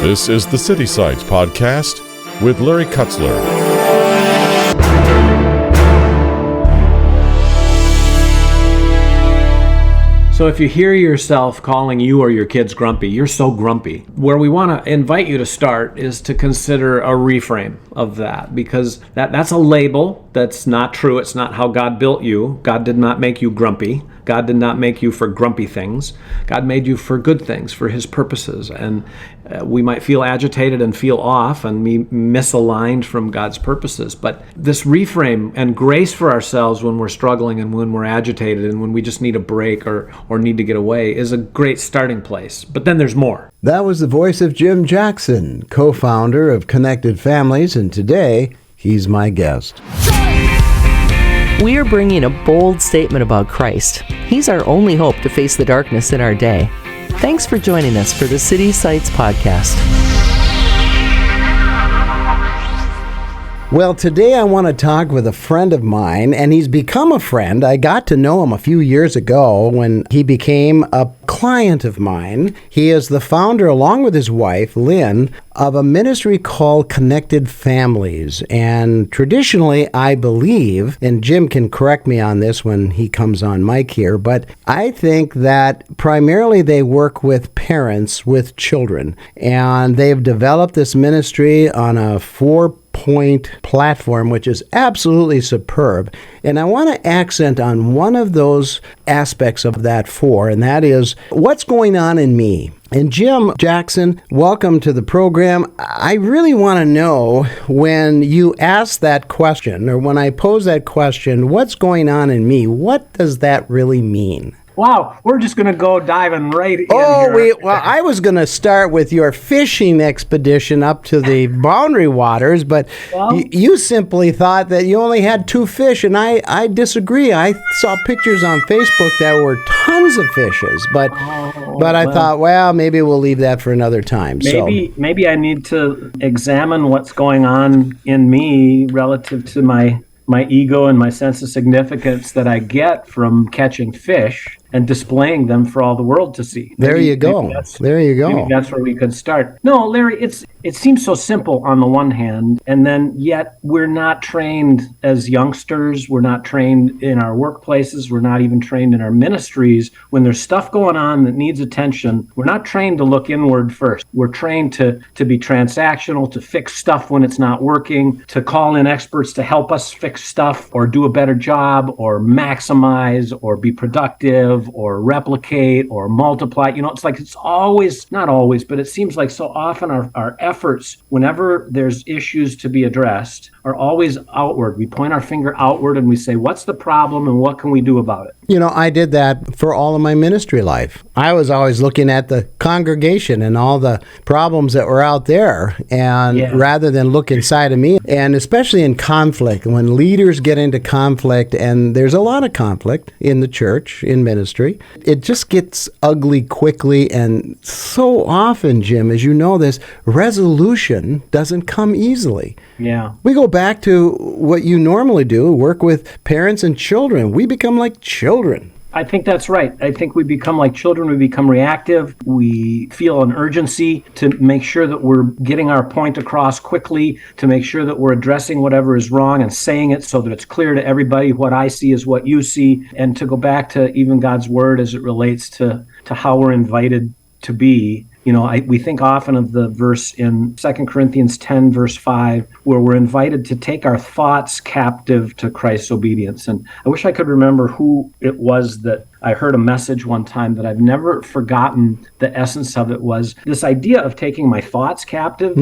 This is the City Sites Podcast with Larry Kutzler. So if you hear yourself calling you or your kids grumpy, you're so grumpy. Where we want to invite you to start is to consider a reframe of that, because that's a label that's not true. It's not how God built you. God did not make you grumpy. God did not make you for grumpy things. God made you for good things, for His purposes. And we might feel agitated and feel off and be misaligned from God's purposes. But this reframe and grace for ourselves when we're struggling and when we're agitated and when we just need a break or need to get away is a great starting place. But then there's more. That was the voice of Jim Jackson, co-founder of Connected Families, and today he's my guest. We are bringing a bold statement about Christ. He's our only hope to face the darkness in our day. Thanks for joining us for the City Sites Podcast. Well, today I want to talk with a friend of mine, and he's become a friend. I got to know him a few years ago when he became a client of mine. He is the founder, along with his wife, Lynn, of a ministry called Connected Families. And traditionally, I believe, and Jim can correct me on this when he comes on mic here, but I think that primarily they work with parents with children. And they've developed this ministry on a four-point platform, which is absolutely superb. And I want to accent on one of those aspects of that four, and that is what's going on in me. And Jim Jackson, welcome to the program. I really want to know, when you ask that question, or when I pose that question, what's going on in me, what does that really mean? Wow, we're just going to go diving right in here. I was going to start with your fishing expedition up to the Boundary Waters, but you simply thought that you only had 2 fish, and I disagree. I saw pictures on Facebook that were tons of fishes, but I thought, well, maybe we'll leave that for another time. Maybe I need to examine what's going on in me relative to my ego and my sense of significance that I get from catching fish and displaying them for all the world to see. There you go. Maybe that's where we could start. No, Larry, it seems so simple on the one hand, and then yet we're not trained as youngsters. We're not trained in our workplaces. We're not even trained in our ministries. When there's stuff going on that needs attention, we're not trained to look inward first. We're trained to be transactional, to fix stuff when it's not working, to call in experts to help us fix stuff or do a better job or maximize or be productive or replicate or multiply. It's always, not always, but it seems like so often our efforts, whenever there's issues to be addressed, are always outward. We point our finger outward and we say, what's the problem and what can we do about it? I did that for all of my ministry life. I was always looking at the congregation and all the problems that were out there, and rather than look inside of me, and especially in conflict, when leaders get into conflict, and there's a lot of conflict in the church, in ministry, it just gets ugly quickly. And so often, Jim, as you know this, resolution doesn't come easily. Yeah. We go back to what you normally do, work with parents and children. We become like children. I think that's right. I think we become like children. We become reactive. We feel an urgency to make sure that we're getting our point across quickly, to make sure that we're addressing whatever is wrong and saying it so that it's clear to everybody what I see is what you see, and to go back to even God's word as it relates to how we're invited to be. We think often of the verse in 2 Corinthians 10, verse 5, where we're invited to take our thoughts captive to Christ's obedience. And I wish I could remember who it was that I heard a message one time that I've never forgotten. The essence of it was this idea of taking my thoughts captive,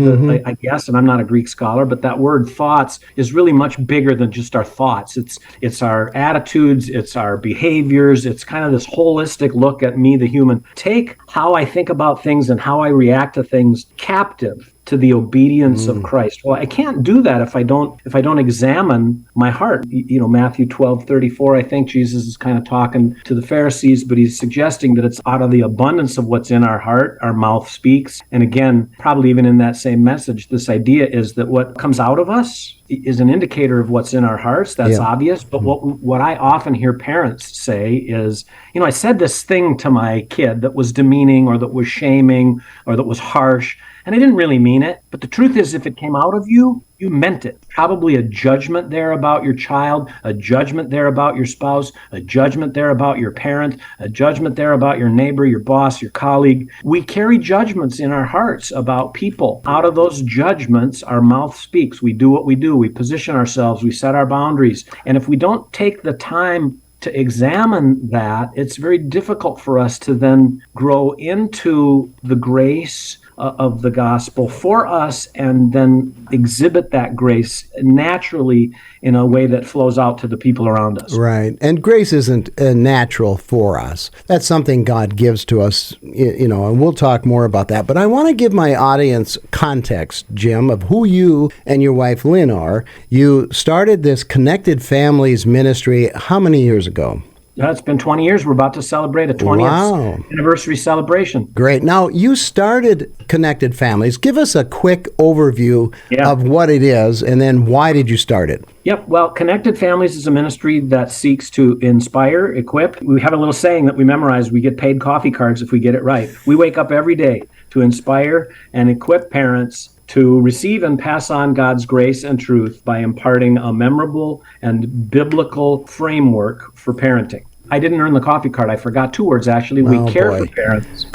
I guess, and I'm not a Greek scholar, but that word thoughts is really much bigger than just our thoughts. It's our attitudes, it's our behaviors, it's kind of this holistic look at me, the human. Take how I think about things and how I react to things captive to the obedience of Christ. Well, I can't do that if I don't examine my heart. Matthew 12:34, I think Jesus is kind of talking to the Pharisees, but he's suggesting that it's out of the abundance of what's in our heart, our mouth speaks. And again, probably even in that same message, this idea is that what comes out of us is an indicator of what's in our hearts. That's Yeah. obvious. But what I often hear parents say is, I said this thing to my kid that was demeaning or that was shaming or that was harsh, and I didn't really mean it. But the truth is, if it came out of you, you meant it. Probably a judgment there about your child, a judgment there about your spouse, a judgment there about your parent, a judgment there about your neighbor, your boss, your colleague. We carry judgments in our hearts about people. Out of those judgments, our mouth speaks. We do what we do. We position ourselves. We set our boundaries. And if we don't take the time to examine that, it's very difficult for us to then grow into the grace of the gospel for us and then exhibit that grace naturally in a way that flows out to the people around us. Right. And grace isn't natural for us. That's something God gives to us, and we'll talk more about that. But I want to give my audience context, Jim, of who you and your wife, Lynn, are. You started this Connected Families ministry how many years ago? It's been 20 years. We're about to celebrate a 20th anniversary celebration. Great. Now, you started Connected Families. Give us a quick overview of what it is, and then why did you start it? Yep. Well, Connected Families is a ministry that seeks to inspire, equip. We have a little saying that we memorize. We get paid coffee cards if we get it right. We wake up every day to inspire and equip parents to receive and pass on God's grace and truth by imparting a memorable and biblical framework for parenting. I didn't earn the coffee card. I forgot 2 words, actually. We care for parents.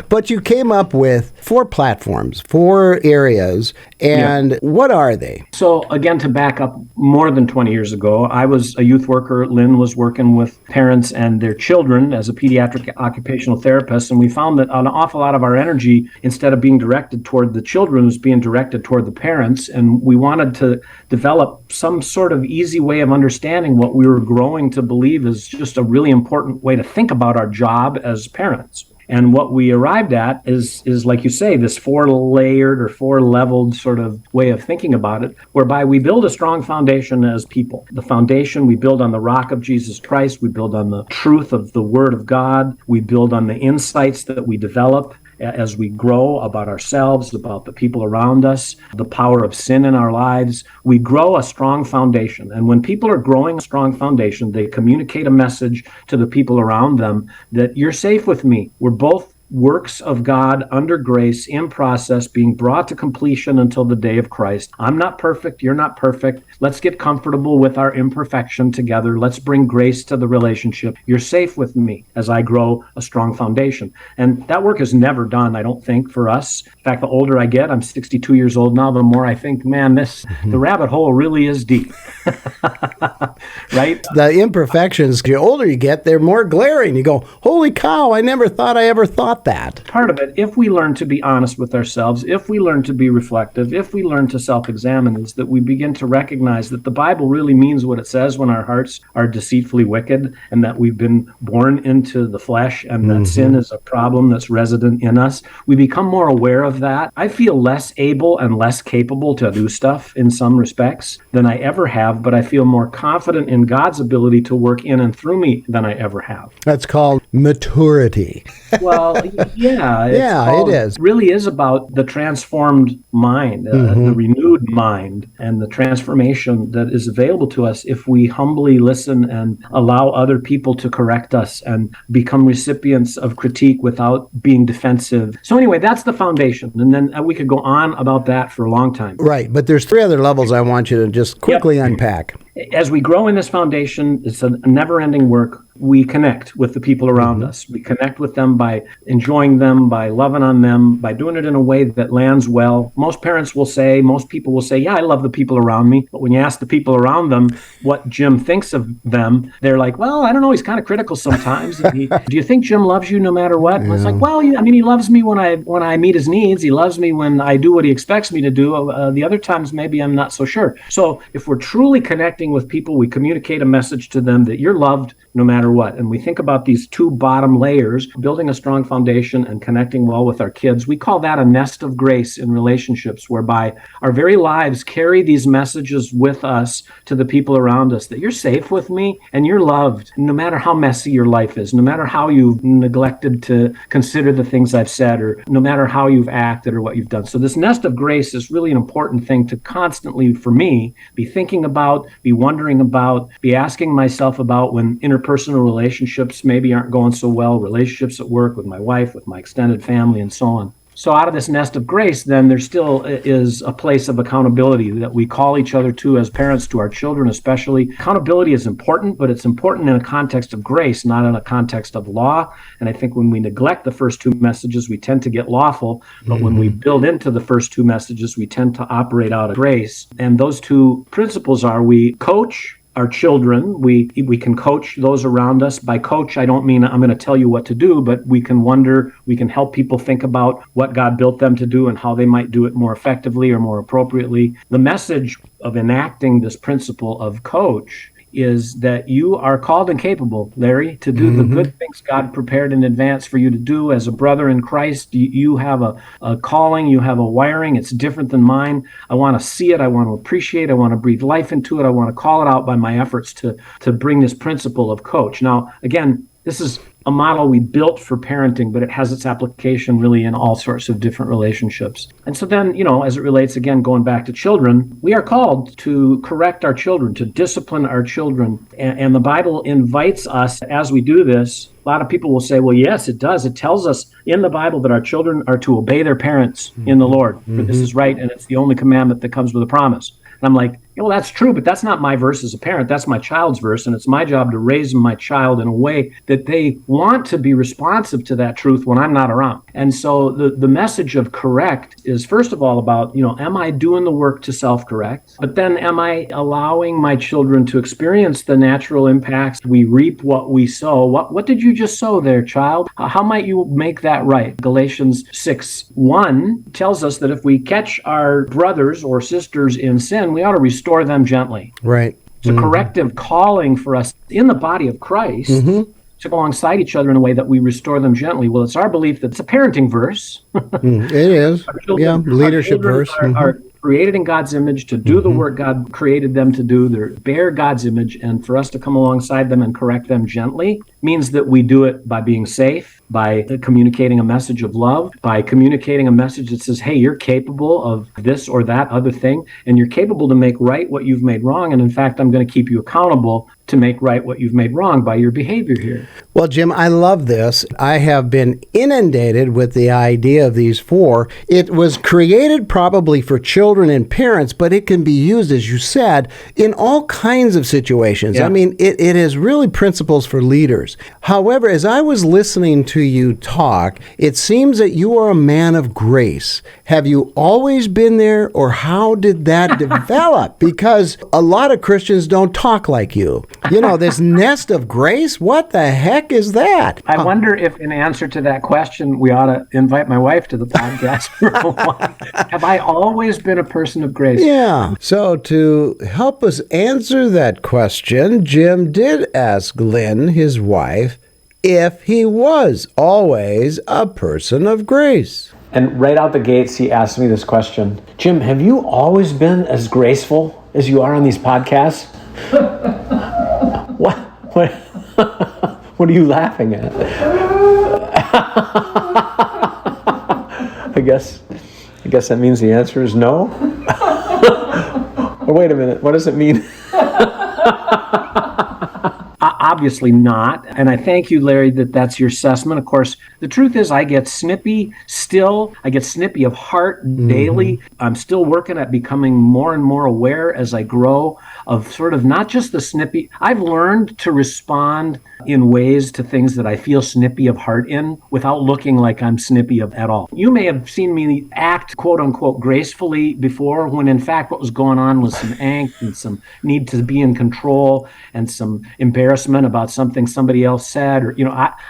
But you came up with 4 platforms, 4 areas, and what are they? So, again, to back up more than 20 years ago, I was a youth worker. Lynn was working with parents and their children as a pediatric occupational therapist, and we found that an awful lot of our energy, instead of being directed toward the children, was being directed toward the parents, and we wanted to develop some sort of easy way of understanding what we were growing to believe is just a really important way to think about our job as parents. And what we arrived at is like you say, this 4-layered or 4-leveled sort of way of thinking about it, whereby we build a strong foundation as people. The foundation we build on the rock of Jesus Christ. We build on the truth of the Word of God. We build on the insights that we develop as we grow about ourselves, about the people around us, the power of sin in our lives. We grow a strong foundation. And when people are growing a strong foundation, they communicate a message to the people around them that you're safe with me. We're both works of God under grace in process, being brought to completion until the day of Christ. I'm not perfect. You're not perfect. Let's get comfortable with our imperfection together. Let's bring grace to the relationship. You're safe with me as I grow a strong foundation. And that work is never done, I don't think, for us. In fact, the older I get, I'm 62 years old now, the more I think, man, the rabbit hole really is deep. Right? The imperfections, the older you get, they're more glaring. You go, holy cow, I never thought I ever thought that. Part of it, if we learn to be honest with ourselves, if we learn to be reflective, if we learn to self-examine, is that we begin to recognize that the Bible really means what it says when our hearts are deceitfully wicked, and that we've been born into the flesh, and that sin is a problem that's resident in us. We become more aware of that. I feel less able and less capable to do stuff in some respects than I ever have, but I feel more confident in God's ability to work in and through me than I ever have. That's called maturity. Well, yeah. It is. It really is about the transformed mind, the renewed mind, and the transformation that is available to us if we humbly listen and allow other people to correct us and become recipients of critique without being defensive. So anyway, that's the foundation. And then we could go on about that for a long time. Right. But there's 3 other levels I want you to just quickly unpack. As we grow in this foundation, it's a never-ending work. We connect with the people around us. We connect with them by enjoying them, by loving on them, by doing it in a way that lands well. Most parents will say, most people will say, yeah, I love the people around me. But when you ask the people around them what Jim thinks of them, they're like, well, I don't know, he's kind of critical sometimes. Do you think Jim loves you no matter what? And it's like, well, he loves me when I meet his needs. He loves me when I do what he expects me to do. The other times, maybe I'm not so sure. So if we're truly connecting with people, we communicate a message to them that you're loved, no matter what. And we think about these two bottom layers, building a strong foundation and connecting well with our kids. We call that a nest of grace in relationships, whereby our very lives carry these messages with us to the people around us, that you're safe with me and you're loved, no matter how messy your life is, no matter how you've neglected to consider the things I've said, or no matter how you've acted or what you've done. So this nest of grace is really an important thing to constantly, for me, be thinking about, be wondering about, be asking myself about when interpersonal relationships maybe aren't going so well, relationships at work with my wife, with my extended family, and so on. So out of this nest of grace, then there still is a place of accountability that we call each other to as parents, to our children especially. Accountability is important, but it's important in a context of grace, not in a context of law. And I think when we neglect the first two messages, we tend to get lawful. But when we build into the first two messages, we tend to operate out of grace. And those two principles are: we coach our children. We can coach those around us. By coach, I don't mean I'm going to tell you what to do, but we can wonder, we can help people think about what God built them to do and how they might do it more effectively or more appropriately. The message of enacting this principle of coach is that you are called and capable, Larry, to do the good things God prepared in advance for you to do. As a brother in Christ, you have a calling, you have a wiring. It's different than mine. I want to see it. I want to appreciate it. I want to breathe life into it. I want to call it out by my efforts to bring this principle of coach. Now, again, this is a model we built for parenting, but it has its application really in all sorts of different relationships. And so then, as it relates, again, going back to children, we are called to correct our children, to discipline our children. And the Bible invites us, as we do this, a lot of people will say, well, yes, it does. It tells us in the Bible that our children are to obey their parents in the Lord, for this is right, and it's the only commandment that comes with a promise. And I'm like, well, that's true, but that's not my verse as a parent. That's my child's verse, and it's my job to raise my child in a way that they want to be responsive to that truth when I'm not around. And so the message of correct is, first of all, about, am I doing the work to self-correct? But then am I allowing my children to experience the natural impacts? We reap what we sow. What did you just sow there, child? How might you make that right? Galatians 6:1 tells us that if we catch our brothers or sisters in sin, we ought to restore them gently. Right. It's a corrective calling for us in the body of Christ to go alongside each other in a way that we restore them gently. Well, it's our belief that it's a parenting verse. It is. Leadership verse. Are created in God's image to do the work God created them to do. They bear God's image, and for us to come alongside them and correct them gently means that we do it by being safe, by communicating a message of love, by communicating a message that says, hey, you're capable of this or that other thing, and you're capable to make right what you've made wrong. And in fact, I'm going to keep you accountable to make right what you've made wrong by your behavior here. Well, Jim, I love this. I have been inundated with the idea of these four. It was created probably for children and parents, but it can be used, as you said, in all kinds of situations. Yeah. I mean, it is really principles for leaders. However, as I was listening to you talk, it seems that you are a man of grace. Have you always been there, or how did that develop? Because a lot of Christians don't talk like you. This nest of grace, what the heck is that? I wonder if, in answer to that question, we ought to invite my wife to the podcast. Have I always been a person of grace? Yeah. So to help us answer that question, Jim did ask Lynn, his wife, if he was always a person of grace. And right out the gates, he asked me this question: Jim, have you always been as graceful as you are on these podcasts? What? What are you laughing at? I guess that means the answer is no. Or wait a minute, what does it mean? Obviously not. And I thank you, Larry, that that's your assessment. Of course, the truth is I get snippy still. I get snippy of heart daily. I'm still working at becoming more and more aware as I grow of sort of not just the snippy. I've learned to respond in ways to things that I feel snippy of heart in without looking like I'm snippy at all. You may have seen me act, quote unquote, gracefully before, when in fact what was going on was some angst and some need to be in control and some embarrassment about something somebody else said, or,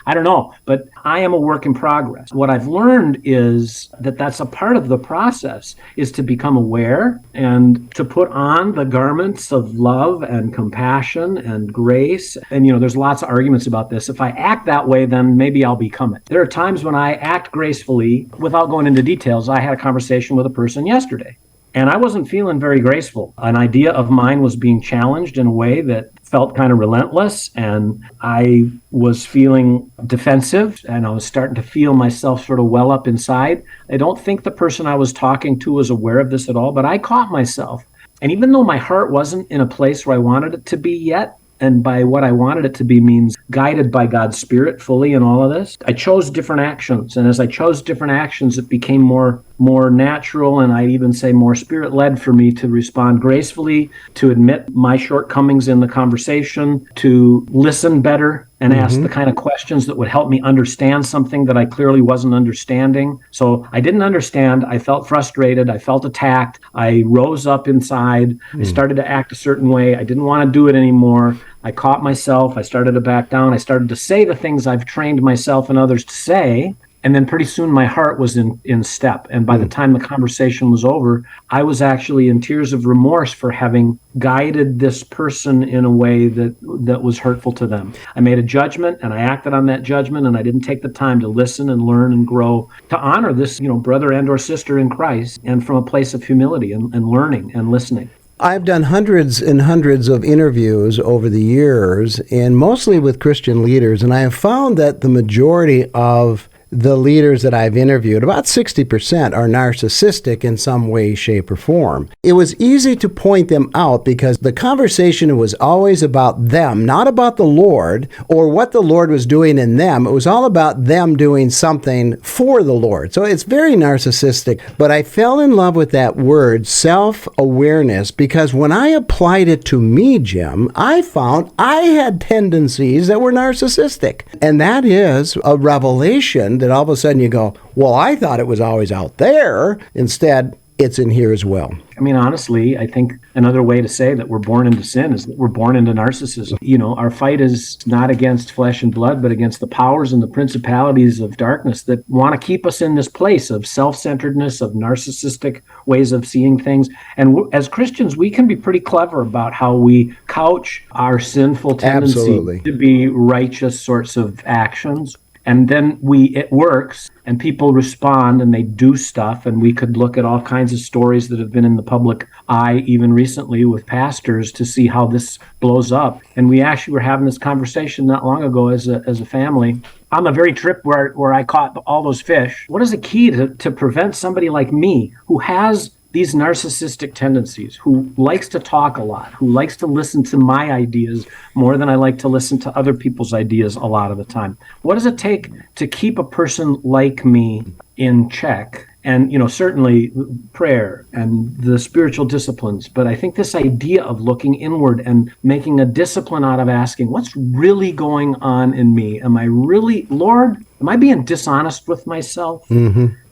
I don't know. But I am a work in progress. What I've learned is that that's a part of the process, is to become aware and to put on the garments of love and compassion and grace. And, there's lots of arguments about this. If I act that way, then maybe I'll become it. There are times when I act gracefully. Without going into details, I had a conversation with a person yesterday, and I wasn't feeling very graceful. An idea of mine was being challenged in a way that felt kind of relentless, and I was feeling defensive, and I was starting to feel myself sort of well up inside. I don't think the person I was talking to was aware of this at all, but I caught myself. And even though my heart wasn't in a place where I wanted it to be yet, and by what I wanted it to be means guided by God's Spirit fully in all of this, I chose different actions. And as I chose different actions, it became more natural, and I'd even say more Spirit-led for me to respond gracefully, to admit my shortcomings in the conversation, to listen better and ask the kind of questions that would help me understand something that I clearly wasn't understanding. So I didn't understand. I felt frustrated. I felt attacked. I rose up inside. I started to act a certain way. I didn't want to do it anymore. I caught myself. I started to back down. I started to say the things I've trained myself and others to say. And then pretty soon my heart was in step. And by the time the conversation was over, I was actually in tears of remorse for having guided this person in a way that was hurtful to them. I made a judgment, and I acted on that judgment, and I didn't take the time to listen and learn and grow, to honor this, brother and or sister in Christ, and from a place of humility and learning and listening. I've done hundreds and hundreds of interviews over the years, and mostly with Christian leaders, and I have found that the majority of the leaders that I've interviewed, about 60%, are narcissistic in some way, shape, or form. It was easy to point them out because the conversation was always about them, not about the Lord or what the Lord was doing in them. It was all about them doing something for the Lord. So it's very narcissistic. But I fell in love with that word, self-awareness, because when I applied it to me, Jim, I found I had tendencies that were narcissistic. And that is a revelation that all of a sudden you go, well, I thought it was always out there. Instead, it's in here as well. I mean, honestly, I think another way to say that we're born into sin is that we're born into narcissism. Our fight is not against flesh and blood, but against the powers and the principalities of darkness that want to keep us in this place of self-centeredness, of narcissistic ways of seeing things. And as Christians, we can be pretty clever about how we couch our sinful tendency to be righteous sorts of actions. And then it works, and people respond, and they do stuff, and we could look at all kinds of stories that have been in the public eye, even recently with pastors, to see how this blows up. And we actually were having this conversation not long ago as a family on the very trip where I caught all those fish. What is the key to prevent somebody like me, who has these narcissistic tendencies, who likes to talk a lot, who likes to listen to my ideas more than I like to listen to other people's ideas a lot of the time? What does it take to keep a person like me in check? And, certainly prayer and the spiritual disciplines. But I think this idea of looking inward and making a discipline out of asking, what's really going on in me? Am I really, Lord, am I being dishonest with myself?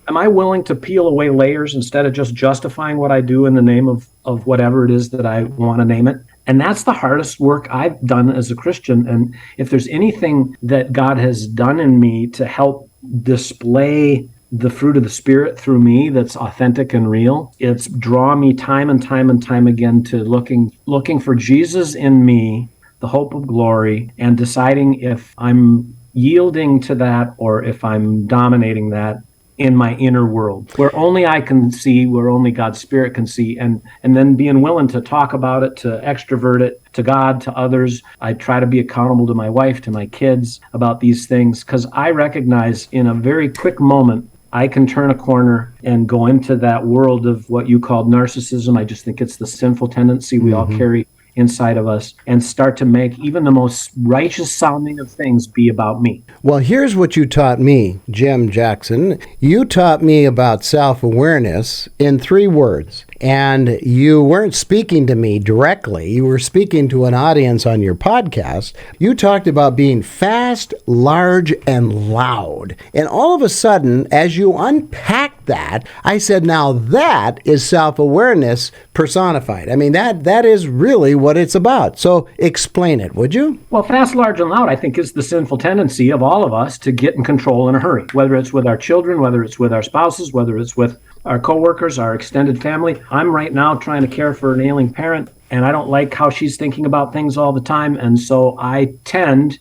Am I willing to peel away layers instead of just justifying what I do in the name of whatever it is that I want to name it? And that's the hardest work I've done as a Christian. And if there's anything that God has done in me to help display the fruit of the Spirit through me that's authentic and real, it's draw me time and time and time again to looking for Jesus in me, the hope of glory, and deciding if I'm yielding to that or if I'm dominating that in my inner world, where only I can see, where only God's Spirit can see, and then being willing to talk about it, to extrovert it to God, to others. I try to be accountable to my wife, to my kids about these things, because I recognize in a very quick moment, I can turn a corner and go into that world of what you called narcissism. I just think it's the sinful tendency we all carry inside of us, and start to make even the most righteous sounding of things be about me. Well, here's what you taught me, Jim Jackson. You taught me about self-awareness in 3 words. And you weren't speaking to me directly. You were speaking to an audience on your podcast. You talked about being fast, large, and loud. And all of a sudden, as you unpacked that. I said, now that is self-awareness personified. I mean, that is really what it's about. So explain it, would you? Well, fast, large, and loud, I think, is the sinful tendency of all of us to get in control in a hurry, whether it's with our children, whether it's with our spouses, whether it's with our coworkers, our extended family. I'm right now trying to care for an ailing parent, and I don't like how she's thinking about things all the time. And so I tend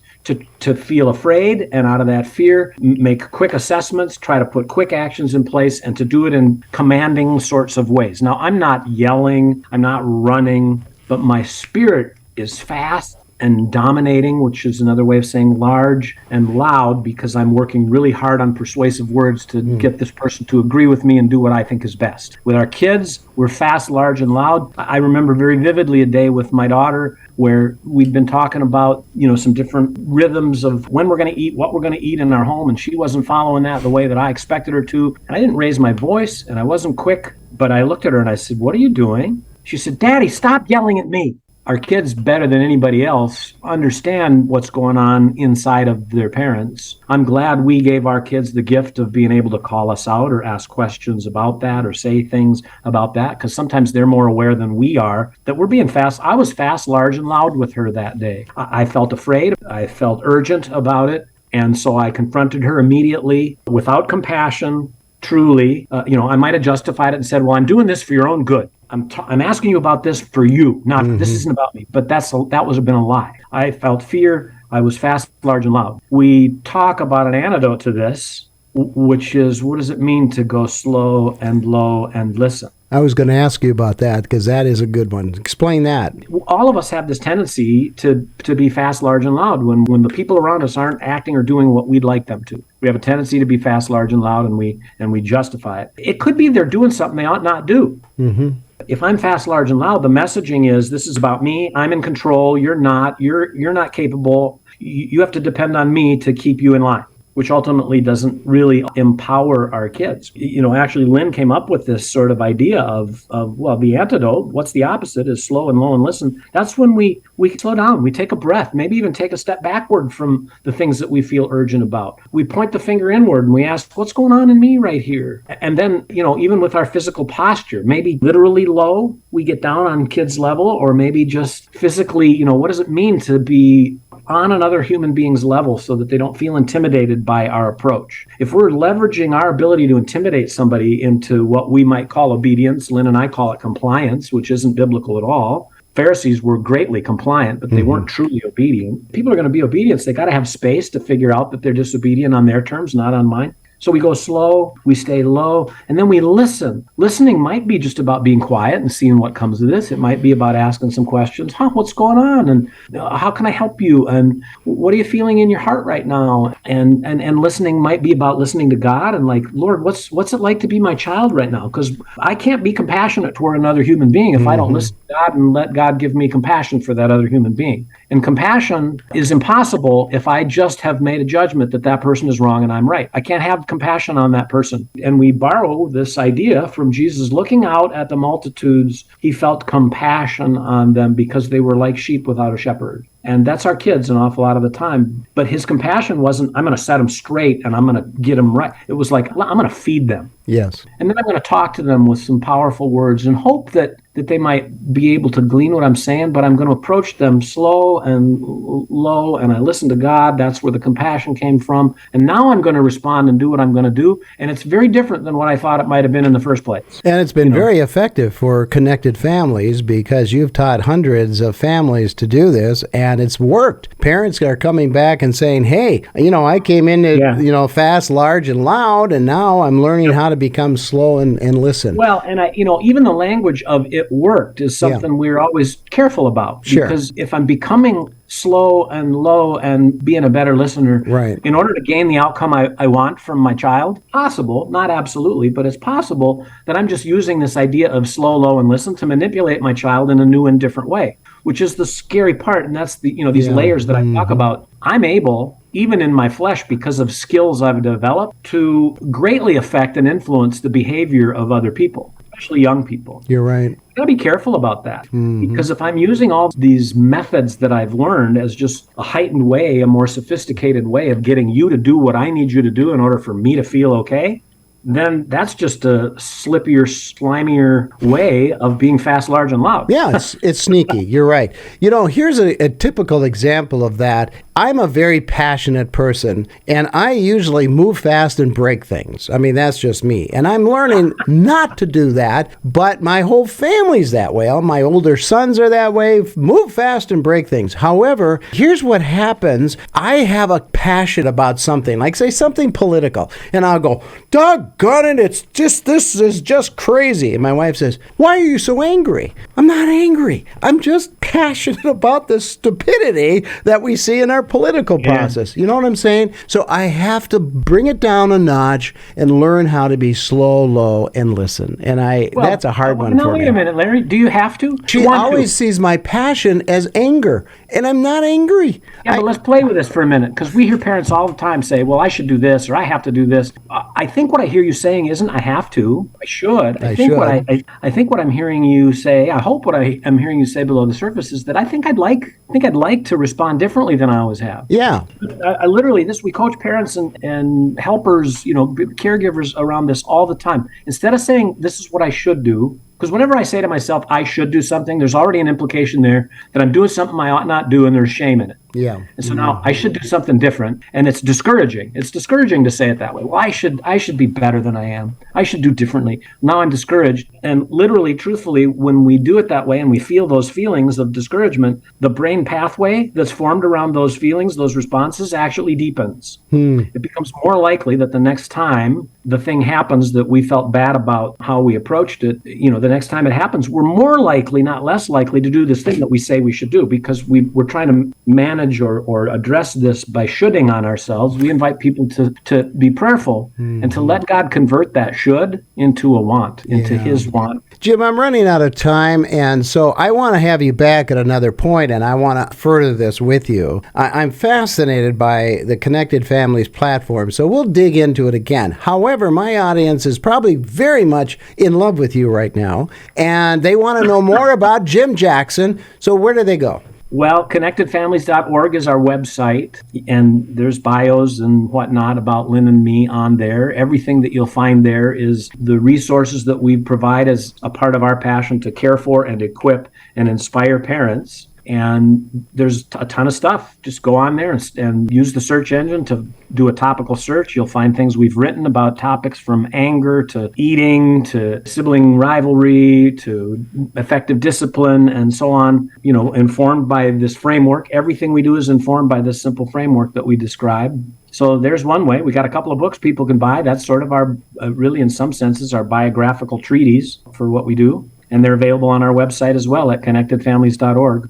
to feel afraid, and out of that fear, make quick assessments, try to put quick actions in place, and to do it in commanding sorts of ways. Now, I'm not yelling, I'm not running, but my spirit is fast and dominating, which is another way of saying large and loud, because I'm working really hard on persuasive words to get this person to agree with me and do what I think is best. With our kids, we're fast, large, and loud. I remember very vividly a day with my daughter where we'd been talking about, some different rhythms of when we're going to eat, what we're going to eat in our home, and she wasn't following that the way that I expected her to. And I didn't raise my voice, and I wasn't quick, but I looked at her and I said, "What are you doing?" She said, "Daddy, stop yelling at me." Our kids, better than anybody else, understand what's going on inside of their parents. I'm glad we gave our kids the gift of being able to call us out or ask questions about that or say things about that, because sometimes they're more aware than we are that we're being fast. I was fast, large, and loud with her that day. I felt afraid. I felt urgent about it. And so I confronted her immediately without compassion, truly. I might have justified it and said, "Well, I'm doing this for your own good. I'm asking you about this for you, not this isn't about me." But that was been a lie. I felt fear. I was fast, large, and loud. We talk about an antidote to this, which is, what does it mean to go slow and low and listen? I was going to ask you about that because that is a good one. Explain that. All of us have this tendency to be fast, large, and loud when the people around us aren't acting or doing what we'd like them to. We have a tendency to be fast, large, and loud, and we justify it. It could be they're doing something they ought not do. Mm-hmm. If I'm fast, large, and loud, the messaging is, this is about me. I'm in control. You're not. You're not capable. You have to depend on me to keep you in line, which ultimately doesn't really empower our kids. Actually, Lynn came up with this sort of idea of the antidote. What's the opposite is slow and low and listen. That's when we slow down. We take a breath, maybe even take a step backward from the things that we feel urgent about. We point the finger inward and we ask, what's going on in me right here? And then, even with our physical posture, maybe literally low, we get down on kids' level, or maybe just physically, what does it mean to be on another human being's level so that they don't feel intimidated by our approach. If we're leveraging our ability to intimidate somebody into what we might call obedience, Lynn and I call it compliance, which isn't biblical at all. Pharisees were greatly compliant, but they weren't truly obedient. People are going to be obedient. They got to have space to figure out that they're disobedient on their terms, not on mine. So we go slow, we stay low, and then we listen. Listening might be just about being quiet and seeing what comes of this. It might be about asking some questions. What's going on? And how can I help you? And what are you feeling in your heart right now? And listening might be about listening to God and like, Lord, what's it like to be my child right now? Because I can't be compassionate toward another human being if I don't listen to God and let God give me compassion for that other human being. And compassion is impossible if I just have made a judgment that that person is wrong and I'm right. I can't have compassion on that person. And we borrow this idea from Jesus. Looking out at the multitudes, he felt compassion on them because they were like sheep without a shepherd. And that's our kids an awful lot of the time. But his compassion wasn't, I'm going to set them straight and I'm going to get them right. It was like, I'm going to feed them. Yes. And then I'm going to talk to them with some powerful words and hope that they might be able to glean what I'm saying, but I'm going to approach them slow and low, and I listen to God. That's where the compassion came from. And now I'm going to respond and do what I'm going to do. And it's very different than what I thought it might have been in the first place. And it's been very effective for connected families because you've taught hundreds of families to do this, and it's worked. Parents are coming back and saying, hey, I came in fast, large, and loud, and now I'm learning how to become slow and listen. Well, and even the language of it worked is something we're always careful about. Sure. Because if I'm becoming slow and low and being a better listener, right, in order to gain the outcome I want from my child, possible, not absolutely, but it's possible that I'm just using this idea of slow, low, and listen to manipulate my child in a new and different way, which is the scary part. And that's the, these layers that I talk about. I'm able, even in my flesh, because of skills I've developed, to greatly affect and influence the behavior of other people, especially young people. You're right. You got to be careful about that, because if I'm using all these methods that I've learned as just a heightened way, a more sophisticated way of getting you to do what I need you to do in order for me to feel okay, then that's just a slippier, slimier way of being fast, large, and loud. Yeah, it's sneaky. You're right. Here's a typical example of that. I'm a very passionate person, and I usually move fast and break things. I mean, that's just me. And I'm learning not to do that, but my whole family's that way. All my older sons are that way. Move fast and break things. However, here's what happens. I have a passion about something, like say something political, and I'll go, doggone it, this is just crazy. And my wife says, why are you so angry? I'm not angry. I'm just passionate about the stupidity that we see in our political process. You know what I'm saying? So I have to bring it down a notch and learn how to be slow, low, and listen. And that's a hard one for me. Wait a minute, Larry. Do you have to? She always sees my passion as anger, and I'm not angry. Yeah, but let's play with this for a minute, because we hear parents all the time say, well, I should do this, or I have to do this. I think what I hear you saying isn't I have to, I should. I think what I'm hearing you say, I hope what I am hearing you say below the surface is that I think I'd like to respond differently than I always have. Yeah. I literally, we coach parents and helpers, caregivers around this all the time. Instead of saying, this is what I should do, because whenever I say to myself, I should do something, there's already an implication there that I'm doing something I ought not do, and there's shame in it. Yeah. And so now I should do something different, and it's discouraging. It's discouraging to say it that way. Well, I should be better than I am. I should do differently. Now I'm discouraged. And literally, truthfully, when we do it that way and we feel those feelings of discouragement, the brain pathway that's formed around those feelings, those responses, actually deepens. It becomes more likely that the next time the thing happens that we felt bad about how we approached it, the next time it happens, we're more likely, not less likely, to do this thing that we say we should do, because we're trying to manage or address this by shoulding on ourselves. We invite people to be prayerful and to let God convert that should into a want, into His want. Jim, I'm running out of time, and so I want to have you back at another point, and I want to further this with you. I'm fascinated by the Connected Families platform, so we'll dig into it again. However, my audience is probably very much in love with you right now, and they want to know more about Jim Jackson, so where do they go? Well, connectedfamilies.org is our website, and there's bios and whatnot about Lynn and me on there. Everything that you'll find there is the resources that we provide as a part of our passion to care for and equip and inspire parents. And there's a ton of stuff. Just go on there and use the search engine to do a topical search. You'll find things we've written about topics from anger to eating to sibling rivalry to effective discipline and so on, informed by this framework. Everything we do is informed by this simple framework that we describe. So there's one way. We got a couple of books people can buy. That's sort of our, really in some senses, our biographical treatise for what we do. And they're available on our website as well at connectedfamilies.org.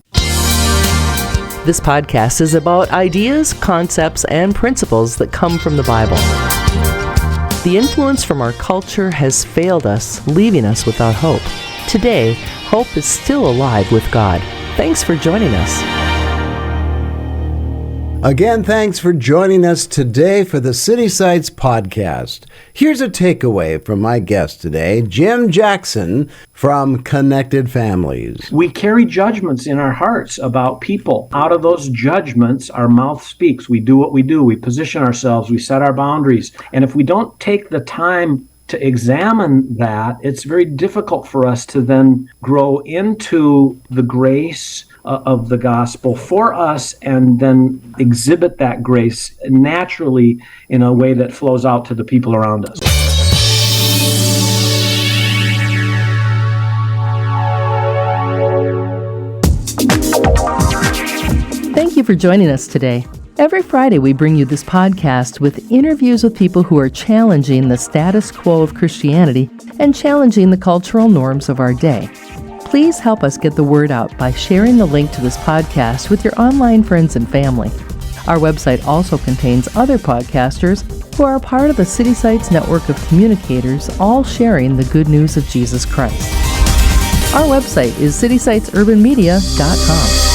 This podcast is about ideas, concepts, and principles that come from the Bible. The influence from our culture has failed us, leaving us without hope. Today, hope is still alive with God. Thanks for joining us. Again, thanks for joining us today for the City Sites podcast. Here's a takeaway from my guest today, Jim Jackson from Connected Families. We carry judgments in our hearts about people. Out of those judgments, our mouth speaks. We do what we do. We position ourselves. We set our boundaries. And if we don't take the time to examine that, it's very difficult for us to then grow into the grace of the gospel for us and then exhibit that grace naturally in a way that flows out to the people around us. Thank you for joining us today. Every Friday, we bring you this podcast with interviews with people who are challenging the status quo of Christianity and challenging the cultural norms of our day. Please help us get the word out by sharing the link to this podcast with your online friends and family. Our website also contains other podcasters who are a part of the City Sites network of communicators, all sharing the good news of Jesus Christ. Our website is citysitesurbanmedia.com.